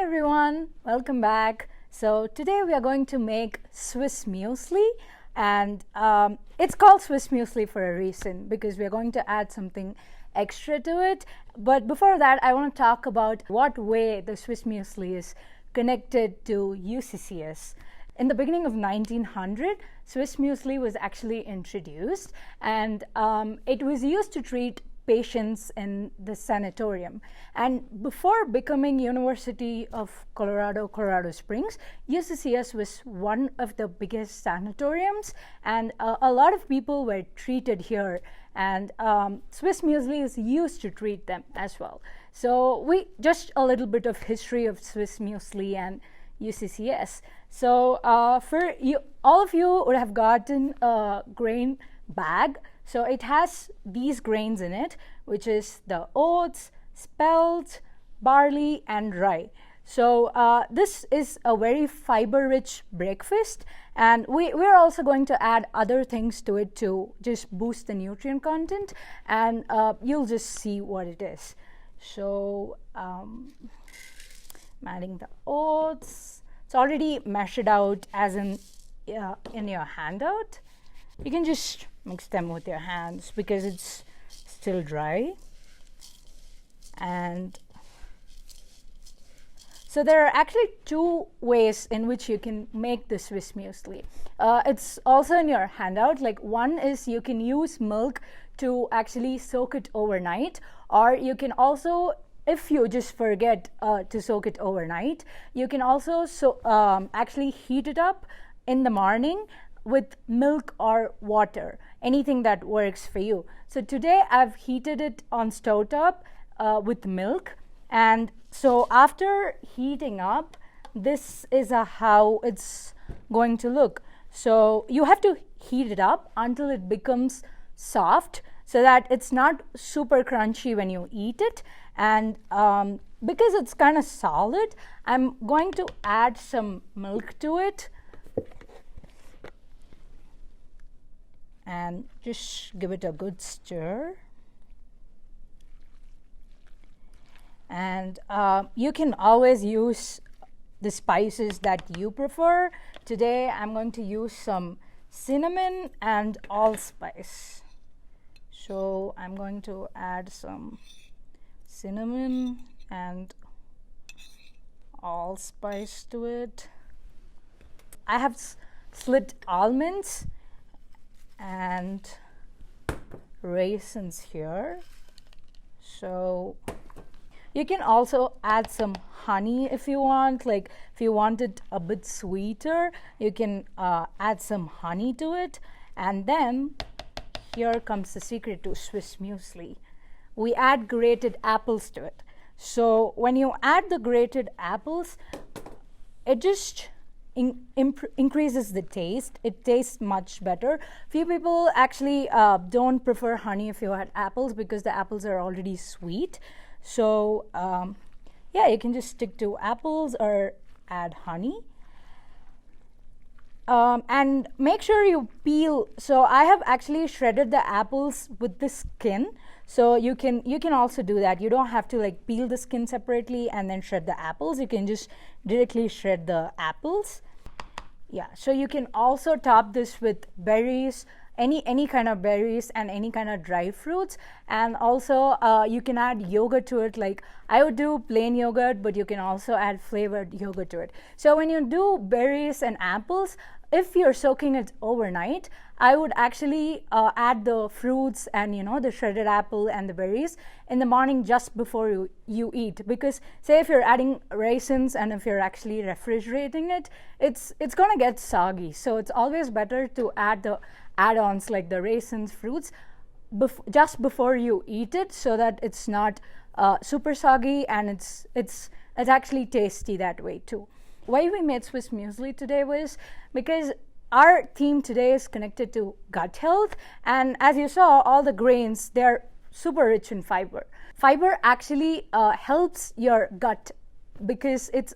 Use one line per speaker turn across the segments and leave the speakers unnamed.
everyone, welcome back. So today we are going to make Swiss Müesli, and it's called Swiss Müesli for a reason because we are going to add something extra to it. But before that, I want to talk about what way the Swiss Müesli is connected to UCCS. In the beginning of 1900, Swiss Müesli was actually introduced, and it was used to treat patients in the sanatorium. And before becoming University of Colorado Springs, UCCS was one of the biggest sanatoriums, and a lot of people were treated here, and Swiss Müesli is used to treat them as well. So just a little bit of history of Swiss Müesli and UCCS. So for you, all of you would have gotten a grain bag. So it has these grains in it, which is the oats, spelt, barley, and rye. So this is a very fiber-rich breakfast, and we're also going to add other things to it to just boost the nutrient content, and you'll just see what it is. So I'm adding the oats. It's already measured out as in your handout. You can just mix them with your hands because it's still dry. And so there are actually two ways in which you can make the Swiss Müesli. It's also in your handout. Like, one is you can use milk to actually soak it overnight, or you can also, if you just forget to soak it overnight, you can also actually heat it up in the morning with milk or water, anything that works for you. So today I've heated it on stovetop with milk, and so after heating up, this is how it's going to look. So you have to heat it up until it becomes soft so that it's not super crunchy when you eat it. And because it's kind of solid, I'm going to add some milk to it and just give it a good stir. And you can always use the spices that you prefer. Today I'm going to use some cinnamon and allspice. So I'm going to add some cinnamon and allspice to it. I have slit almonds and raisins here. So you can also add some honey if you want. Like, if you want it a bit sweeter, you can add some honey to it. And then here comes the secret to Swiss Müesli. We add grated apples to it. So when you add the grated apples, it just increases the taste. It tastes much better. Few people actually don't prefer honey if you add apples because the apples are already sweet. So yeah, you can just stick to apples or add honey. And make sure you peel. So I have actually shredded the apples with the skin. So you can also do that. You don't have to like peel the skin separately and then shred the apples. You can just directly shred the apples. Yeah, so you can also top this with berries, any kind of berries and any kind of dry fruits. And also you can add yogurt to it. Like, I would do plain yogurt, but you can also add flavored yogurt to it. So when you do berries and apples, if you're soaking it overnight, I would actually add the fruits and the shredded apple and the berries in the morning just before you eat. Because say if you're adding raisins and if you're actually refrigerating it, it's gonna get soggy. So it's always better to add the add-ons like the raisins, fruits just before you eat it, so that it's not super soggy, and it's actually tasty that way too. Why we made Swiss Müesli today was because our theme today is connected to gut health, and as you saw, all the grains, they're super rich in fiber. Fiber actually helps your gut because it's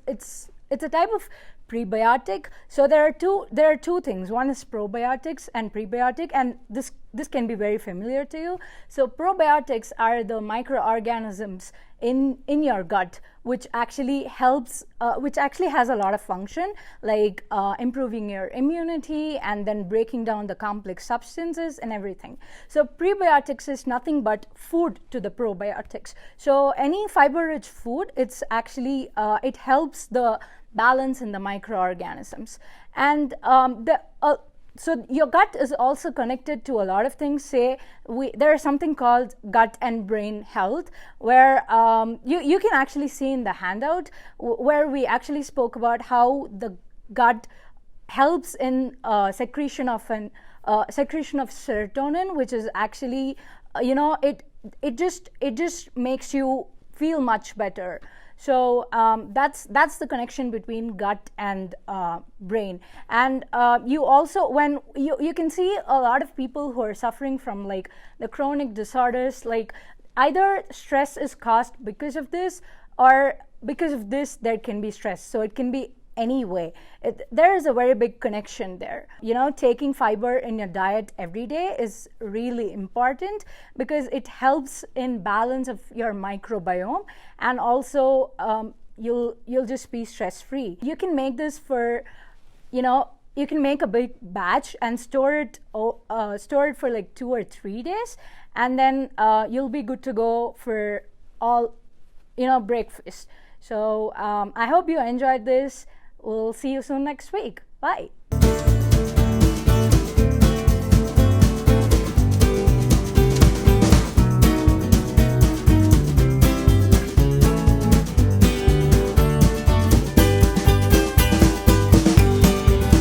a type of prebiotic. So there are two things. One is probiotics and prebiotic, and this this can be very familiar to you. So probiotics are the microorganisms in your gut, which actually helps, which actually has a lot of function, like improving your immunity and then breaking down the complex substances and everything. So prebiotics is nothing but food to the probiotics. So any fiber-rich food, it's actually it helps the balance in the microorganisms. And so your gut is also connected to a lot of things. Say there is something called gut and brain health, where you can actually see in the handout where we actually spoke about how the gut helps in secretion of serotonin, which is actually it just makes you feel much better. So that's the connection between gut and brain. And you also, when you can see a lot of people who are suffering from like the chronic disorders, like either stress is caused because of this, or because of this there can be stress. So it can be any way. There is a very big connection there. Taking fiber in your diet every day is really important because it helps in balance of your microbiome, and also you'll just be stress free. You can make this for, you can make a big batch and store it for like 2 or 3 days, and then you'll be good to go for all breakfast. So I hope you enjoyed this. We'll see you soon next week. Bye.